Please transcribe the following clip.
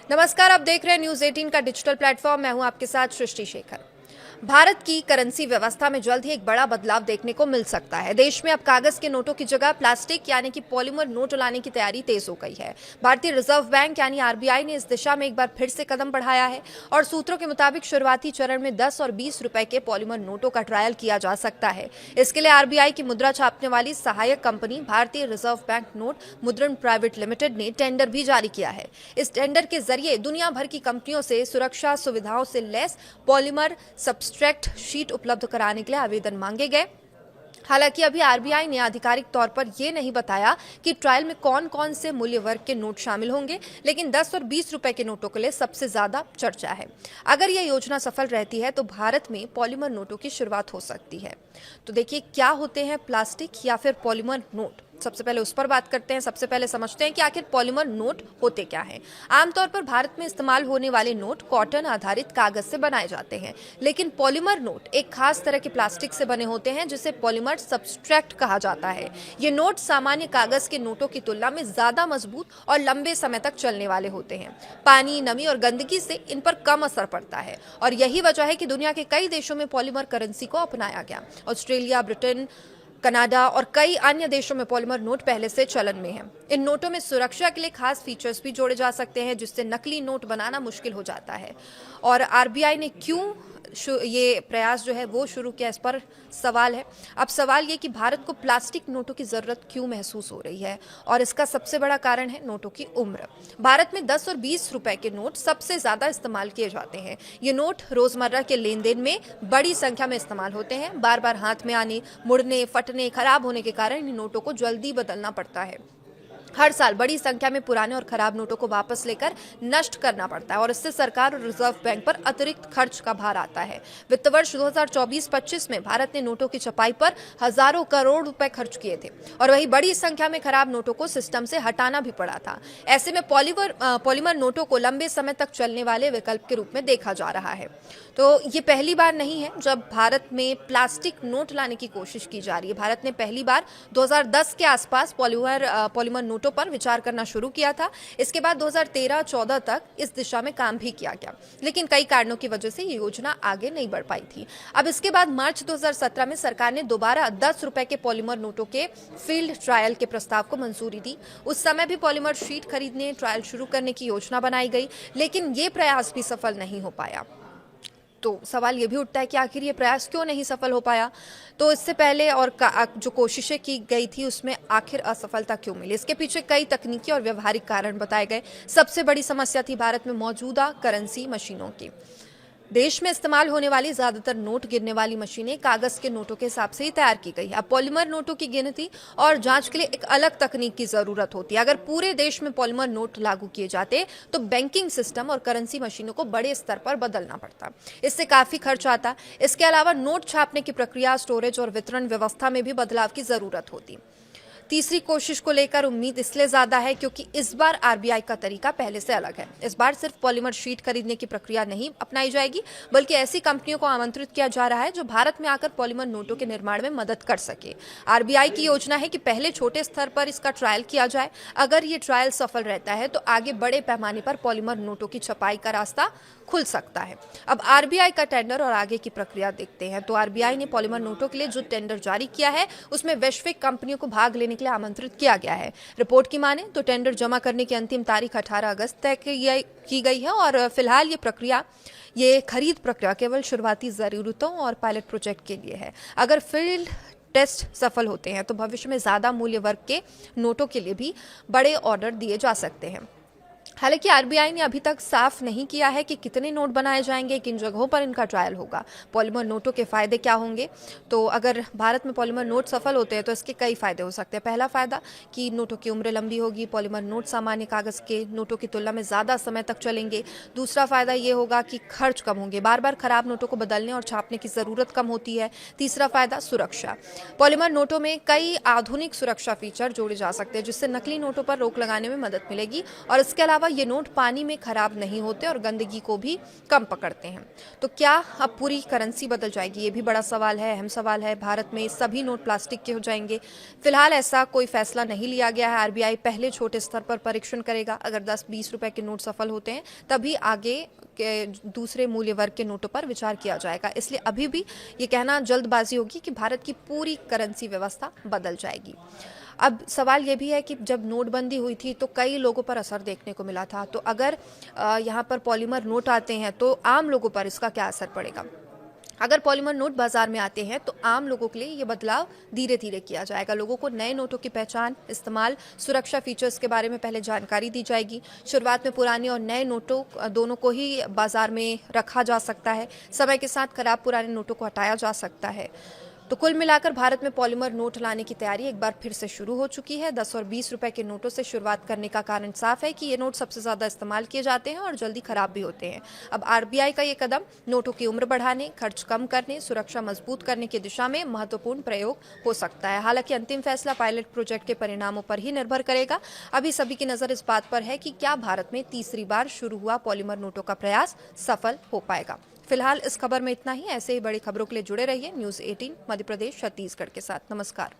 नमस्कार, आप देख रहे हैं न्यूज 18 का डिजिटल प्लेटफॉर्म। मैं हूं आपके साथ सृष्टि शेखर। भारत की करेंसी व्यवस्था में जल्द ही एक बड़ा बदलाव देखने को मिल सकता है। देश में अब कागज के नोटों की जगह प्लास्टिक यानी कि पॉलीमर नोट लाने की तैयारी तेज हो गई है। भारतीय रिजर्व बैंक यानी आरबीआई ने इस दिशा में एक बार फिर से कदम बढ़ाया है और सूत्रों के मुताबिक शुरुआती चरण में 10 और 20 रुपए के पॉलीमर नोटों का ट्रायल किया जा सकता है। इसके लिए आरबीआई की मुद्रा छापने वाली सहायक कंपनी भारतीय रिजर्व बैंक नोट मुद्रण प्राइवेट लिमिटेड ने टेंडर भी जारी किया है। इस टेंडर के जरिए दुनिया भर की कंपनियों से सुरक्षा सुविधाओं से लैस पॉलीमर सब्सट्रैक्ट शीट उपलब्ध कराने के लिए आवेदन मांगे गए। हालांकि अभी आरबीआई ने आधिकारिक तौर पर यह नहीं बताया कि ट्रायल में कौन कौन से मूल्य वर्ग के नोट शामिल होंगे, लेकिन 10 और 20 रुपए के नोटों के लिए सबसे ज्यादा चर्चा है। अगर यह योजना सफल रहती है तो भारत में पॉलीमर नोटों की शुरुआत हो सकती है। तो देखिए, क्या होते हैं प्लास्टिक या फिर पॉलीमर नोट? सबसे पहले उस पर बात करते हैं। सबसे पहले समझते हैं कि आखिर पॉलीमर नोट होते क्या हैं। आमतौर पर भारत में इस्तेमाल होने वाले नोट कॉटन आधारित कागज से बनाए जाते हैं, लेकिन पॉलीमर नोट एक खास तरह के प्लास्टिक से बने होते हैं जिसे पॉलीमर सब्सट्रैक्ट कहा जाता है। ये नोट सामान्य कागज के नोटों की तुलना में ज्यादा मजबूत और लंबे समय तक चलने वाले होते हैं। पानी, नमी और गंदगी से इन पर कम असर पड़ता है और यही वजह है कि दुनिया के कई देशों में पॉलीमर करेंसी को अपनाया गया। ऑस्ट्रेलिया, ब्रिटेन, कनाडा और कई अन्य देशों में पॉलीमर नोट पहले से चलन में है। इन नोटों में सुरक्षा के लिए खास फीचर्स भी जोड़े जा सकते हैं जिससे नकली नोट बनाना मुश्किल हो जाता है। और आरबीआई ने क्यों ये प्रयास जो है वो शुरू किया, इस पर सवाल है। अब सवाल ये कि भारत को प्लास्टिक नोटों की जरूरत क्यों महसूस हो रही है, और इसका सबसे बड़ा कारण है नोटों की उम्र। भारत में 10 और 20 रुपए के नोट सबसे ज्यादा इस्तेमाल किए जाते हैं। ये नोट रोजमर्रा के लेन देन में बड़ी संख्या में इस्तेमाल होते हैं। बार बार हाथ में आने, मुड़ने, फटने, खराब होने के कारण इन नोटों को जल्दी बदलना पड़ता है। हर साल बड़ी संख्या में पुराने और खराब नोटों को वापस लेकर नष्ट करना पड़ता है और इससे सरकार और रिजर्व बैंक पर अतिरिक्त खर्च का भार आता है। वित्त वर्ष 2024-25 में भारत ने नोटों की छपाई पर हजारों करोड़ रुपए खर्च किए थे और वही बड़ी संख्या में खराब नोटों को सिस्टम से हटाना भी पड़ा था। ऐसे में पॉलीमर नोटों को लंबे समय तक चलने वाले विकल्प के रूप में देखा जा रहा है। तो ये पहली बार नहीं है जब भारत में प्लास्टिक नोट लाने की कोशिश की जा रही है। भारत ने पहली बार 2010 के आसपास पॉलीमर नोटों पर विचार करना शुरू किया था। इसके बाद 2013-14 तक इस दिशा में काम भी किया गया, लेकिन कई कारणों की वजह से ये योजना आगे नहीं बढ़ पाई थी। अब इसके बाद मार्च 2017 में सरकार ने दोबारा 10 रुपए के पॉलीमर नोटों के फील्ड ट्रायल के प्रस्ताव को मंजूरी दी। उस समय भी पॉलीमर शीट खरीदने, ट्रायल शुरू करने की योजना बनाई गई, लेकिन ये प्रयास भी सफल नहीं हो पाया। तो सवाल ये भी उठता है कि आखिर ये प्रयास क्यों नहीं सफल हो पाया। तो इससे पहले और जो कोशिशें की गई थी उसमें आखिर असफलता क्यों मिली, इसके पीछे कई तकनीकी और व्यवहारिक कारण बताए गए। सबसे बड़ी समस्या थी भारत में मौजूदा करेंसी मशीनों की। देश में इस्तेमाल होने वाली ज्यादातर नोट गिनने वाली मशीनें कागज के नोटों के हिसाब से ही तैयार की गई है। अब पॉलीमर नोटों की गिनती और जांच के लिए एक अलग तकनीक की जरूरत होती है। अगर पूरे देश में पॉलीमर नोट लागू किए जाते तो बैंकिंग सिस्टम और करेंसी मशीनों को बड़े स्तर पर बदलना पड़ता, इससे काफी खर्च आता। इसके अलावा नोट छापने की प्रक्रिया, स्टोरेज और वितरण व्यवस्था में भी बदलाव की जरूरत होती। तीसरी कोशिश को लेकर उम्मीद इसलिए ज्यादा है क्योंकि इस बार आरबीआई का तरीका पहले से अलग है। इस बार सिर्फ पॉलीमर शीट खरीदने की प्रक्रिया नहीं अपनाई जाएगी, बल्कि ऐसी कंपनियों को आमंत्रित किया जा रहा है जो भारत में आकर पॉलीमर नोटों के निर्माण में मदद कर सके। आरबीआई की योजना है कि पहले छोटे स्तर पर इसका ट्रायल किया जाए। अगर ये ट्रायल सफल रहता है तो आगे बड़े पैमाने पर पॉलीमर नोटों की छपाई का रास्ता खुल सकता है। अब आरबीआई का टेंडर और आगे की प्रक्रिया देखते हैं। तो आरबीआई ने पॉलीमर नोटों के लिए जो टेंडर जारी किया है उसमें वैश्विक कंपनियों को भाग लेने के लिए आमंत्रित किया गया है। रिपोर्ट की माने तो टेंडर जमा करने की अंतिम तारीख 18 अगस्त तय की गई है और फिलहाल ये खरीद प्रक्रिया केवल शुरुआती जरूरतों और पायलट प्रोजेक्ट के लिए है। अगर फील्ड टेस्ट सफल होते हैं तो भविष्य में ज्यादा मूल्य वर्ग के नोटों के लिए भी बड़े ऑर्डर दिए जा सकते हैं। हालांकि आरबीआई ने अभी तक साफ नहीं किया है कि कितने नोट बनाए जाएंगे, किन जगहों पर इनका ट्रायल होगा। पॉलीमर नोटों के फायदे क्या होंगे? तो अगर भारत में पॉलीमर नोट सफल होते हैं तो इसके कई फायदे हो सकते हैं। पहला फायदा कि नोटों की उम्र लंबी होगी। पॉलीमर नोट सामान्य कागज के नोटों की तुलना में ज्यादा समय तक चलेंगे। दूसरा फायदा ये होगा कि खर्च कम होंगे, बार बार खराब नोटों को बदलने और छापने की जरूरत कम होती है। तीसरा फायदा सुरक्षा। पॉलीमर नोटों में कई आधुनिक सुरक्षा फीचर जोड़े जा सकते हैं जिससे नकली नोटों पर रोक लगाने में मदद मिलेगी और इसके अलावा अलावा ये नोट पानी में खराब नहीं होते और गंदगी को भी कम पकड़ते हैं। तो क्या अब पूरी करेंसी बदल जाएगी? ये भी बड़ा सवाल है, अहम सवाल है। भारत में सभी नोट प्लास्टिक के हो जाएंगे? फिलहाल ऐसा कोई फैसला नहीं लिया गया है। आरबीआई पहले छोटे स्तर पर परीक्षण करेगा। अगर 10-20 रुपए के नोट सफल होते हैं तभी आगे के दूसरे मूल्य वर्ग के नोटों पर विचार किया जाएगा। इसलिए अभी भी ये कहना जल्दबाजी होगी कि भारत की पूरी करेंसी व्यवस्था बदल जाएगी। अब सवाल ये भी है कि जब नोटबंदी हुई थी तो कई लोगों पर असर देखने को मिला था। तो अगर यहाँ पर पॉलीमर नोट आते हैं तो आम लोगों पर इसका क्या असर पड़ेगा? अगर पॉलीमर नोट बाजार में आते हैं तो आम लोगों के लिए ये बदलाव धीरे धीरे किया जाएगा। लोगों को नए नोटों की पहचान, इस्तेमाल, सुरक्षा फीचर्स के बारे में पहले जानकारी दी जाएगी। शुरुआत में पुराने और नए नोटों दोनों को ही बाजार में रखा जा सकता है। समय के साथ खराब पुराने नोटों को हटाया जा सकता है। तो कुल मिलाकर भारत में पॉलीमर नोट लाने की तैयारी एक बार फिर से शुरू हो चुकी है। 10 और 20 रुपए के नोटों से शुरुआत करने का कारण साफ है कि ये नोट सबसे ज्यादा इस्तेमाल किए जाते हैं और जल्दी खराब भी होते हैं। अब आरबीआई का ये कदम नोटों की उम्र बढ़ाने, खर्च कम करने, सुरक्षा मजबूत करने की दिशा में महत्वपूर्ण प्रयोग हो सकता है। हालांकि अंतिम फैसला पायलट प्रोजेक्ट के परिणामों पर ही निर्भर करेगा। अभी सभी की नजर इस बात पर है कि क्या भारत में तीसरी बार शुरू हुआ पॉलीमर नोटों का प्रयास सफल हो पाएगा। फिलहाल इस खबर में इतना ही। ऐसे ही बड़ी खबरों के लिए जुड़े रहिए न्यूज़ 18 मध्य प्रदेश छत्तीसगढ़ के साथ। नमस्कार।